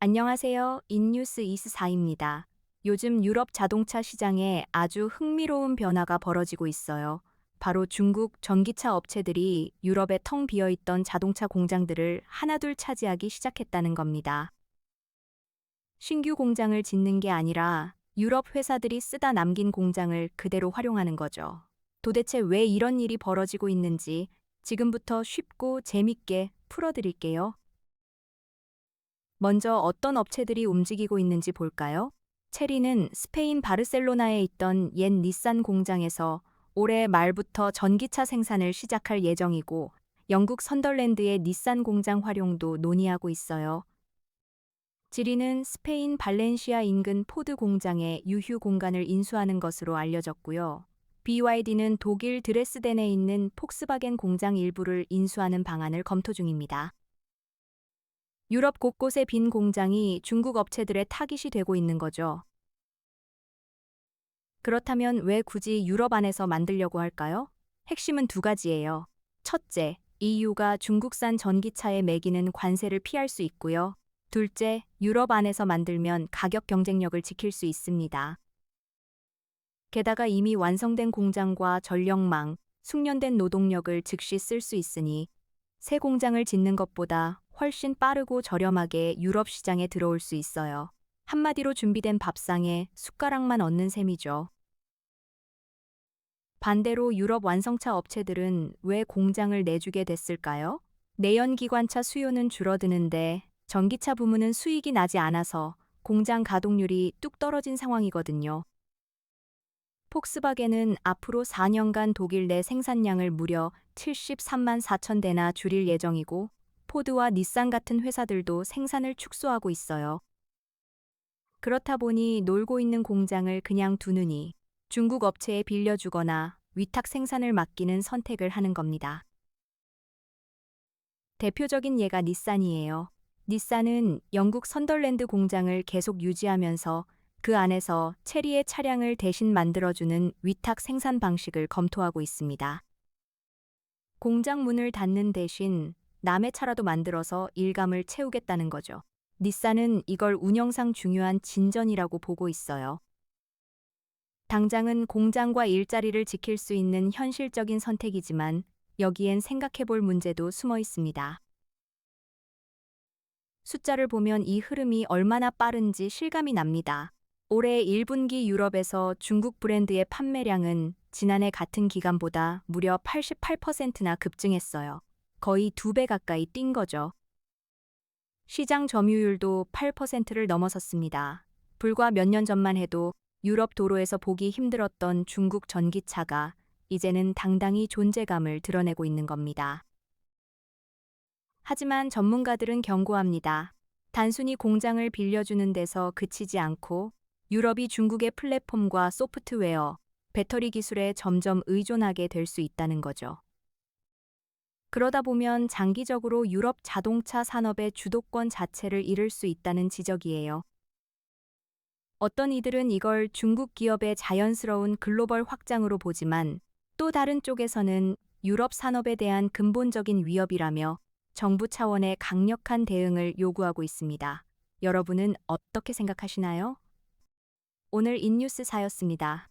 안녕하세요. 인뉴스 24입니다. 요즘 유럽 자동차 시장에 아주 흥미로운 변화가 벌어지고 있어요. 바로 중국 전기차 업체들이 유럽에 텅 비어 있던 자동차 공장들을 하나둘 차지하기 시작했다는 겁니다. 신규 공장을 짓는 게 아니라 유럽 회사들이 쓰다 남긴 공장을 그대로 활용하는 거죠. 도대체 왜 이런 일이 벌어지고 있는지 지금부터 쉽고 재밌게 풀어드릴게요. 먼저 어떤 업체들이 움직이고 있는지 볼까요? 체리는 스페인 바르셀로나에 있던 옛 닛산 공장에서 올해 말부터 전기차 생산을 시작할 예정이고, 영국 선덜랜드의 닛산 공장 활용도 논의하고 있어요. 지리는 스페인 발렌시아 인근 포드 공장에 유휴 공간을 인수하는 것으로 알려졌고요. BYD는 독일 드레스덴에 있는 폭스바겐 공장 일부를 인수하는 방안을 검토 중입니다. 유럽 곳곳의 빈 공장이 중국 업체들의 타깃이 되고 있는 거죠. 그렇다면 왜 굳이 유럽 안에서 만들려고 할까요? 핵심은 두 가지예요. 첫째, EU가 중국산 전기차에 매기는 관세를 피할 수 있고요. 둘째, 유럽 안에서 만들면 가격 경쟁력을 지킬 수 있습니다. 게다가 이미 완성된 공장과 전력망, 숙련된 노동력을 즉시 쓸 수 있으니 새 공장을 짓는 것보다 훨씬 빠르고 저렴하게 유럽 시장에 들어올 수 있어요. 한마디로 준비된 밥상에 숟가락만 얹는 셈이죠. 반대로 유럽 완성차 업체들은 왜 공장을 내주게 됐을까요? 내연기관차 수요는 줄어드는데 전기차 부문은 수익이 나지 않아서 공장 가동률이 뚝 떨어진 상황이거든요. 폭스바겐은 앞으로 4년간 독일 내 생산량을 무려 73만 4천 대나 줄일 예정이고, 포드와 닛산 같은 회사들도 생산을 축소하고 있어요. 그렇다 보니 놀고 있는 공장을 그냥 두느니 중국 업체에 빌려주거나 위탁 생산을 맡기는 선택을 하는 겁니다. 대표적인 예가 닛산이에요. 닛산은 영국 선덜랜드 공장을 계속 유지하면서 그 안에서 체리의 차량을 대신 만들어주는 위탁 생산 방식을 검토하고 있습니다. 공장 문을 닫는 대신 남의 차라도 만들어서 일감을 채우겠다는 거죠. 닛산은 이걸 운영상 중요한 진전이라고 보고 있어요. 당장은 공장과 일자리를 지킬 수 있는 현실적인 선택이지만 여기엔 생각해볼 문제도 숨어 있습니다. 숫자를 보면 이 흐름이 얼마나 빠른지 실감이 납니다. 올해 1분기 유럽에서 중국 브랜드의 판매량은 지난해 같은 기간보다 무려 88%나 급증했어요. 거의 2배 가까이 뛴 거죠. 시장 점유율도 8%를 넘어섰습니다. 불과 몇 년 전만 해도 유럽 도로에서 보기 힘들었던 중국 전기차가 이제는 당당히 존재감을 드러내고 있는 겁니다. 하지만 전문가들은 경고합니다. 단순히 공장을 빌려주는 데서 그치지 않고 유럽이 중국의 플랫폼과 소프트웨어, 배터리 기술에 점점 의존하게 될 수 있다는 거죠. 그러다 보면 장기적으로 유럽 자동차 산업의 주도권 자체를 잃을 수 있다는 지적이에요. 어떤 이들은 이걸 중국 기업의 자연스러운 글로벌 확장으로 보지만, 또 다른 쪽에서는 유럽 산업에 대한 근본적인 위협이라며 정부 차원의 강력한 대응을 요구하고 있습니다. 여러분은 어떻게 생각하시나요? 오늘 인뉴스사였습니다.